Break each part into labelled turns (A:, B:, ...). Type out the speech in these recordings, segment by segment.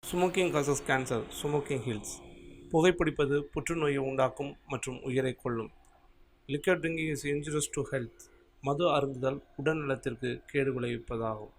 A: Smoking causes cancer. Smoking kills. புகைப்பிடிப்பது புற்றுநோயை உண்டாக்கும் மற்றும் உயிரை கொல்லும். Liquor drinking is injurious to health. மது அருந்துதல் உடல் நலத்திற்கு கேடு விளைவிப்பதாகும்.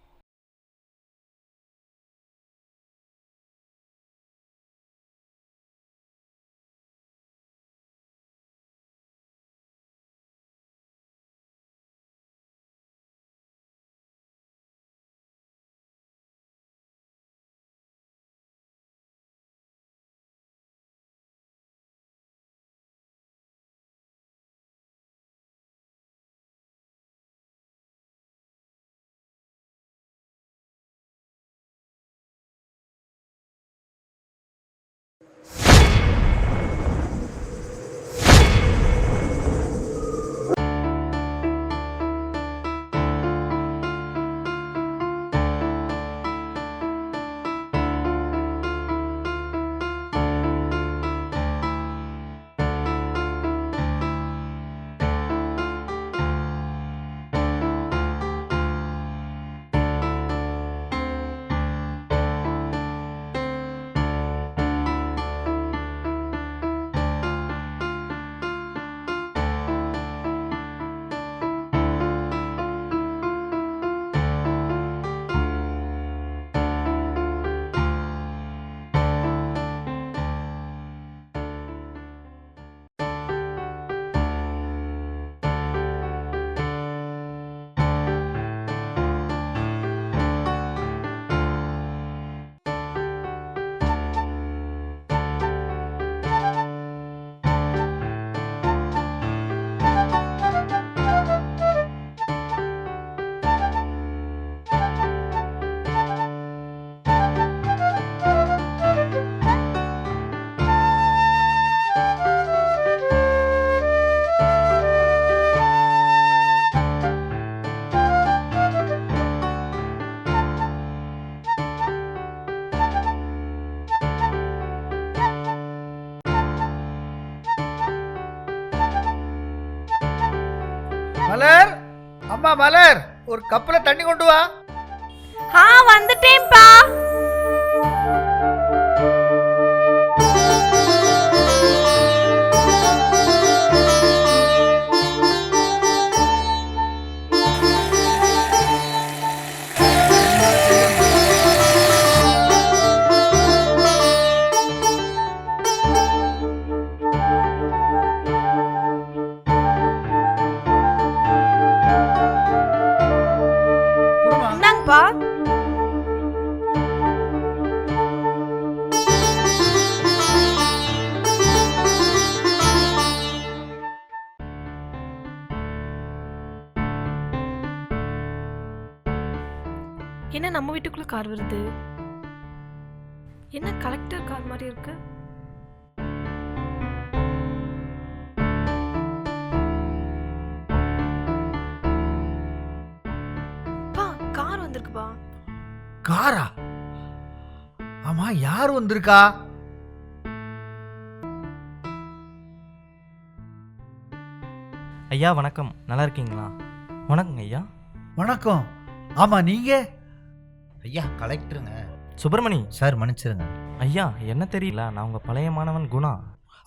B: மலர், அம்மா மலர், ஒரு கப்புல தண்ணி கொண்டு வா.
C: வந்துட்டேன்பா. இந்தாங்கப்பா. என்ன நம்ம வீட்டுக்குள்ள கார் வருது? என்ன கலெக்டர் கார் மாதிரி இருக்கு? பா, கார் வந்திருக்குப்பா.
B: காரா? ஆமா, யார் வந்திருக்கா?
D: ஐயா வணக்கம், நல்லா இருக்கீங்களா? வணக்கங்க ஐயா.
B: வணக்கம். ஆமா, நீங்க?
E: ஐயா கலெக்டருங்க.
D: சுப்பிரமணி
E: சார் மன்னிச்சிருங்க.
D: ஐயா, என்ன தெரியல, நான் உங்க பழைய மாணவன் குணா.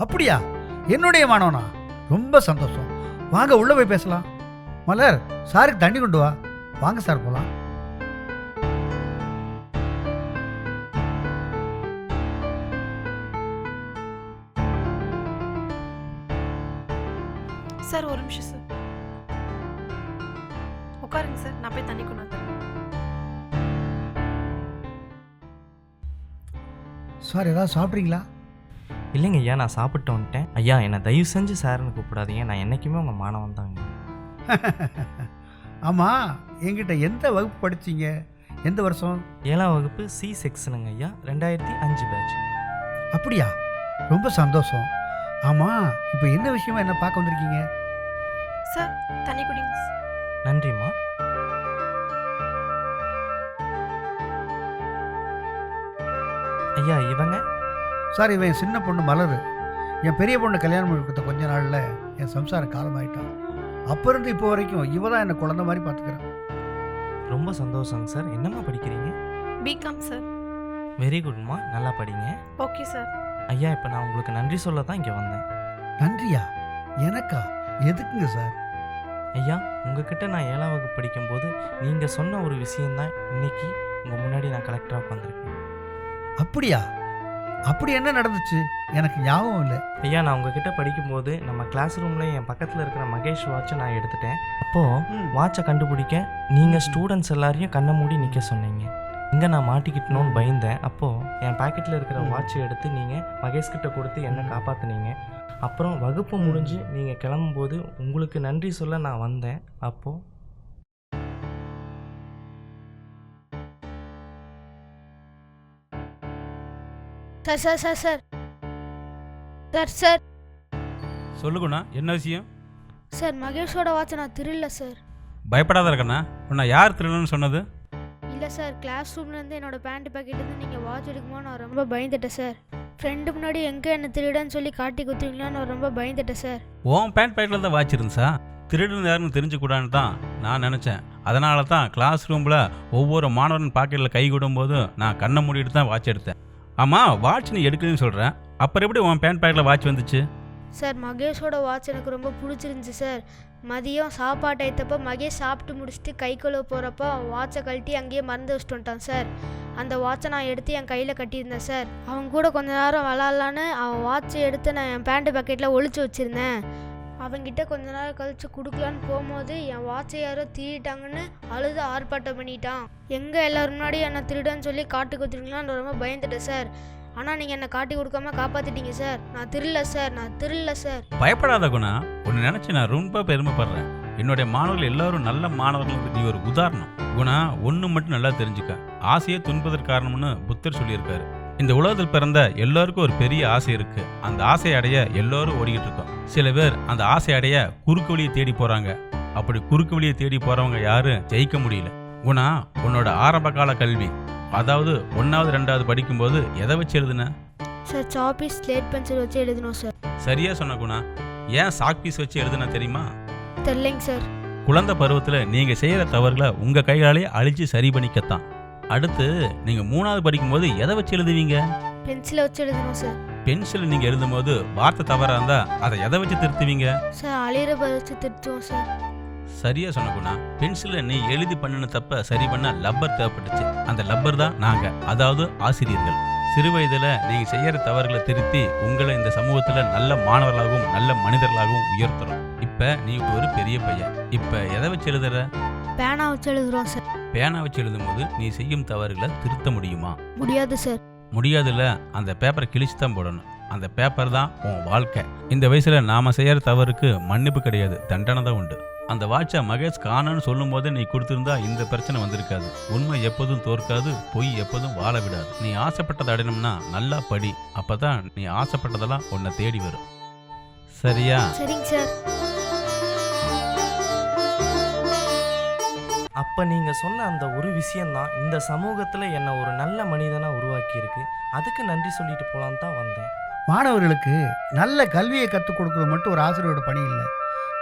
B: அப்படியா? என்னுடைய மாணவனா? ரொம்ப சந்தோஷம். வாங்க உள்ள போய் பேசலாம். மலர், சாருக்கு தண்ணி கொண்டு வா. வாங்க சார், போலாம்.
C: சார் ஒரு நிமிஷம் சார். உட்காருங்க சார், நான் போய் தண்ணி கொண்டு வந்துடுறேன்.
B: சார், ஏதாவது சாப்பிட்றீங்களா?
D: இல்லைங்க ஐயா, நான் சாப்பிட்டு வந்துட்டேன். ஐயா, என்னை தயவு செஞ்சு சார்னு கூப்பிடாதீங்க, நான் என்றைக்குமே உங்கள் மாணவன் தாங்க.
B: ஆமா, என்கிட்ட எந்த வகுப்பு படிச்சீங்க? எந்த வருஷம்?
D: 7ஆம் வகுப்பு சி செக்ஷனுங்க ஐயா, 2005 பேட்ச்.
B: அப்படியா? ரொம்ப சந்தோஷம். ஆமா, இப்போ என்ன விஷயமா என்ன பார்க்க வந்திருக்கீங்க?
C: சார் தண்ணி குடிங்க சார்.
D: நன்றிம்மா. ஐயா இவங்க?
B: சார், இவன் சின்ன பொண்ணு மலர். என் பெரிய பொண்ணு கல்யாணம் பண்ணி கொஞ்ச நாளில் என் சம்சாரம் காலமாயிட்டான். அப்போ இருந்து இப்போ வரைக்கும் இவ தான் என்னை குழந்தை மாதிரி பார்த்துக்கிறேன்.
D: ரொம்ப சந்தோஷங்க சார். என்னம்மா படிக்கிறீங்க?
C: BCom sir.
D: வெரி குட்மா, நல்லா படிங்க.
C: Okay sir.
D: ஐயா இப்போ நான் உங்களுக்கு நன்றி சொல்ல தான் இங்கே வந்தேன்.
B: நன்றியா? எனக்கா? எதுக்குங்க சார்?
D: ஐயா, உங்ககிட்ட நான் 7ஆம் வகுப்பு படிக்கும்போது நீங்கள் சொன்ன ஒரு விஷயந்தான் இன்னைக்கு உங்கள் முன்னாடி நான் கலெக்டராக உட்காந்துருக்கேன்.
B: அப்படியா? அப்படி என்ன நடந்துச்சு? எனக்கு ஞாபகம் இல்லை.
D: ஐயா, நான் உங்ககிட்ட படிக்கும்போது நம்ம கிளாஸ் ரூமில் என் பக்கத்தில் இருக்கிற மகேஷ் வாட்சை நான் எடுத்துட்டேன். அப்போது வாட்சை கண்டுபிடிக்க நீங்கள் ஸ்டூடெண்ட்ஸ் எல்லாரையும் கண்ணை மூடி நிற்க சொன்னீங்க. இங்கே நான் மாட்டிக்கிட்டணும்னு பயந்தேன். அப்போது என் பாக்கெட்டில் இருக்கிற வாட்சை எடுத்து நீங்கள் மகேஷ்கிட்ட கொடுத்து என்னை காப்பாற்றினீங்க. அப்புறம் வகுப்பு முடிஞ்சு நீங்கள் கிளம்பும்போது உங்களுக்கு நன்றி சொல்ல நான் வந்தேன். அப்போது
F: sir sir sir sir sir sir
G: சொல்லுங்கண்ணா, என்ன விஷயம்?
F: சார் மகேஷோட வாட்சை நான் திருடல சார்.
G: பயப்படாத இருக்கண்ணா. உன்னை யார் திருடன்னு சொன்னது?
F: இல்லை சார், கிளாஸ் ரூம்லேருந்து என்னோட பேண்ட் பாக்கெட்லேருந்து நீங்கள் வாட்ச் எடுக்குமோ நான் ரொம்ப பயந்துட்டேன் சார். ஃப்ரெண்டு முன்னாடி எங்கே என்ன திருடன்னு சொல்லி காட்டி குத்துவீங்களான்னு நான் ரொம்ப பயந்துட்டேன் சார்.
G: உன் பேண்ட் பாக்கெட்டில் தான் வாட்ச் இருந்துச்சா? திருடுன்னு யாருன்னு தெரிஞ்சுக்கூடான்னு தான் நான் நினச்சேன். அதனால தான் கிளாஸ் ரூமில் ஒவ்வொரு மாணவன் பாக்கெட்டில் கை விடும்போது நான் கண்ணை மூடிட்டு தான் வாட்ச் எடுத்தேன். ஆமாம், வாட்ச் நீ எடுக்கணும்னு சொல்கிறேன், அப்புறம் எப்படி உன் பேண்ட் பாக்கெட்டில் வாட்ச் வந்துச்சு?
F: சார் மகேஷோட வாட்ச் எனக்கு ரொம்ப பிடிச்சிருந்துச்சி சார். மதியம் சாப்பாட்டு ஐத்தப்போ மகேஷ் சாப்பிட்டு முடிச்சுட்டு கை கழுவ போகிறப்போ அவன் வாட்சை கழட்டி அங்கேயே மறந்து வச்சுட்டு வந்துட்டான் சார். அந்த வாட்சை நான் எடுத்து என் கையில் கட்டியிருந்தேன் சார். அவன் கூட கொஞ்ச நேரம் விளாட்லான்னு அவன் வாட்சை எடுத்து நான் என் பேண்ட் பாக்கெட்டில் ஒளிச்சு வச்சுருந்தேன். அவங்கிட்ட கொஞ்ச நேரம் கழித்து கொடுக்கலான்னு போகும்போது என் வாட்சை யாரோ திருடிட்டாங்கன்னு அழுது ஆர்ப்பாட்டம் பண்ணிட்டான். எங்கே எல்லோரும் முன்னாடி என்னை திருடன்னு சொல்லி காட்டு கொடுத்துருங்களான்னு ரொம்ப பயந்துட்டேன் சார். ஆனால் நீங்கள் என்னை காட்டி கொடுக்காம காப்பாற்றிட்டீங்க சார். நான் திருடல சார், நான் திருடல சார்.
G: பயப்படாத குணா, உன்னை நினச்சி நான் ரொம்ப பெருமைப்படுறேன். என்னுடைய மாணவர்கள் எல்லாரும் நல்ல மாணவர்களுக்கு நீ ஒரு உதாரணம். குணா, ஒன்று மட்டும் நல்லா தெரிஞ்சுக்க, ஆசையை துன்பதற்கு காரணம்னு புத்தர் சொல்லியிருக்காரு. இந்த உலகத்தில் பிறந்த எல்லாருக்கும் ஒரு பெரிய ஆசை இருக்கு. அந்த ஆசையை அடைய எல்லாரும் ஓடிக்கிட்டு இருக்கோம். சில பேர் அந்த ஆசை அடைய குறுக்கு வழியை தேடி போறாங்க. அப்படி குறுக்கு வழியை தேடி போறவங்க யாரும் ஜெயிக்க முடியல. குணா, உன்னோட ஆரம்ப கால கல்வி, அதாவது 1வது 2வது படிக்கும்போது எதை வச்சு எழுதுன?
F: சார் சாப்பீஸ் ஸ்லேட் பென்சில் வச்சு எழுதணும் சார்.
G: சரியா சொன்ன குணா. ஏன் சாக் பீஸ் வச்சு எழுதுன தெரியுமா?
F: தெரியலைங்க சார்.
G: குழந்தை பருவத்தில் நீங்க செய்யற தவறுகளை உங்க கையாலே அழிச்சு சரி பண்ணிக்கத்தான். அடுத்து நீங்க 3வது படிக்கும்போது எதை வச்சு எழுதுவீங்க?
F: பென்சிலை வச்சு எழுதணும் சார்.
G: பென்சில் நீங்க எழுதும் போது வார்த்தை தவறா இருந்தா அதை எதை வச்சு திருத்துவீங்க?
F: சார் அழியிற வச்சு திருத்துவோம் சார்.
G: சரியா சொன்னகுணா. பென்சில நீ எழுதி பண்ணின தப்ப சரி பண்ண லப்பர் தேவைப்பட்டுச்சு. அந்த லப்பர் தான் நாங்க, அதாவது ஆசிரியர்கள். சிறு வயதுல நீங்க செய்யற தவறுகளை திருத்தி உங்களை இந்த சமூகத்துல நல்ல மாணவர்களாகவும் நல்ல மனிதர்களாகவும் உயர்த்துறோம். இப்ப நீ ஒரு பெரிய பையன். இப்ப எதை வச்சு எழுதுற?
F: பேனா வச்சு எழுதுறோம் சார்.
G: பேனா வச்சு எழுதும் போது நீ செய்யும் தவறுகளை திருத்த முடியுமா?
F: முடியாது சார்.
G: முடியாதுல்ல, அந்த பேப்பரை கிழிச்சு தான் போடணும். அந்த பேப்பர் தான் உன் வாழ்க்கை. இந்த வயசுல நாம செய்யற தவறுக்கு மன்னிப்பு கிடையாது, தண்டனை தான் உண்டு. அந்த வாட்சை மகேஷ் காணன்னு சொல்லும் போது நீ கொடுத்திருந்தா இந்த பிரச்சனை வந்திருக்காது. உண்மை எப்போதும் தோற்காது, பொய் எப்போதும் வாழ விடாது. நீ ஆசைப்பட்டதை அடையணும்னா நல்லா படி. அப்பதான் நீ ஆசைப்பட்டதெல்லாம் உன்னை தேடி வரும். சரியா?
F: சரிங்க சார்.
D: அப்போ நீங்கள் சொன்ன அந்த ஒரு விஷயந்தான் இந்த சமூகத்தில் என்னை ஒரு நல்ல மனிதனாக உருவாக்கியிருக்கு. அதுக்கு நன்றி சொல்லிட்டு போகலான்னு தான் வந்தேன்.
B: மாணவர்களுக்கு நல்ல கல்வியை கற்றுக் கொடுக்குறது மட்டும் ஒரு ஆசிரியரோட பணி இல்லை.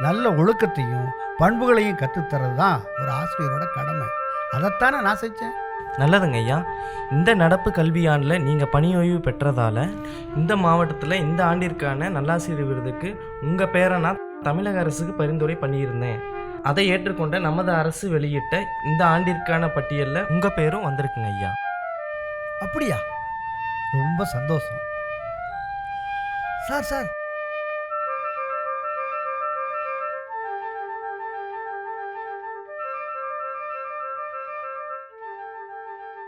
B: நல்ல ஒழுக்கத்தையும் பண்புகளையும் கற்றுத்தரது தான் ஒரு ஆசிரியரோட கடமை. அதைத்தானே நான் செஞ்சேன்.
D: நல்லதுங்க ஐயா. இந்த நடப்பு கல்வியாண்டில் நீங்கள் பணி ஓய்வு பெற்றதால் இந்த மாவட்டத்தில் இந்த ஆண்டிற்கான நல்லாசிரியர் விருதுக்கு உங்கள் பேரை நான் தமிழக அரசுக்கு பரிந்துரை பண்ணியிருந்தேன். அதை ஏற்றுக்கொண்ட நமது அரசு வெளியிட்ட இந்த ஆண்டிற்கான பட்டியலில் உங்கள் பேரும் வந்திருக்குங்க ஐயா.
B: அப்படியா? ரொம்ப சந்தோஷம் சார்.